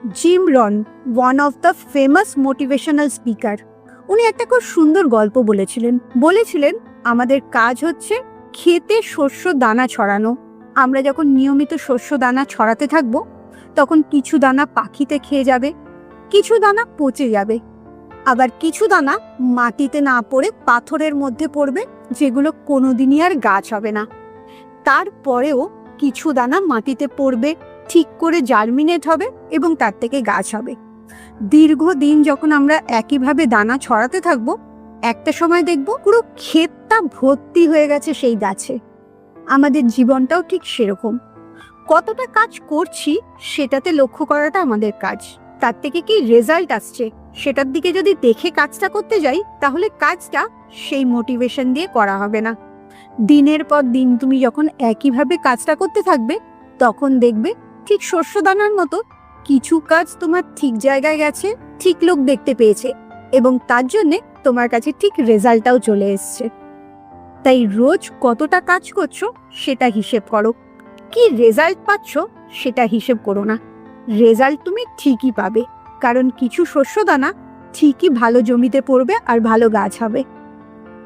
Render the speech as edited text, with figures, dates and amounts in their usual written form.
Gym Rohn, one of the famous motivational speaker, উনি একটা খুব সুন্দর গল্প বলেছিলেন আমাদের কাজ হচ্ছে ক্ষেতে শস্য দানা ছড়ানো। আমরা যখন নিয়মিত শস্য দানা ছড়াতে থাকবো, তখন কিছু দানা পাখিতে খেয়ে যাবে, কিছু দানা পচে যাবে, আবার কিছু দানা মাটিতে না পড়ে পাথরের মধ্যে পড়বে, যেগুলো কোনোদিনই আর গাছ হবে না। তারপরেও কিছু দানা মাটিতে পড়বে, ঠিক করে জার্মিনেট হবে এবং তার থেকে গাছ হবে। দীর্ঘদিন যখন আমরা একইভাবে দানা ছড়াতে থাকবো, একটা সময় দেখব পুরো ক্ষেতটা ভর্তি হয়ে গেছে সেই গাছে। আমাদের জীবনটাও ঠিক সেরকম। কতটা কাজ করছি সেটাতে লক্ষ্য করাটা আমাদের কাজ। তার থেকে কি রেজাল্ট আসছে সেটার দিকে যদি দেখে কাজটা করতে যাই, তাহলে কাজটা সেই মোটিভেশন দিয়ে করা হবে না। দিনের পর দিন তুমি যখন একইভাবে কাজটা করতে থাকবে, তখন দেখবে ঠিক শস্য দানার মতো কিছু কাজ তোমার ঠিক জায়গায় গেছে, ঠিক লোক দেখতে পেয়েছে, এবং তার জন্যে তোমার কাছে ঠিক রেজাল্টটাও চলে এসছে। তাই রোজ কতটা কাজ করছো সেটা হিসেব করো, কি রেজাল্ট পাচ্ছ সেটা হিসেব করো না। রেজাল্ট তুমি ঠিকই পাবে, কারণ কিছু শস্য দানা ঠিকই ভালো জমিতে পড়বে আর ভালো গাছ হবে।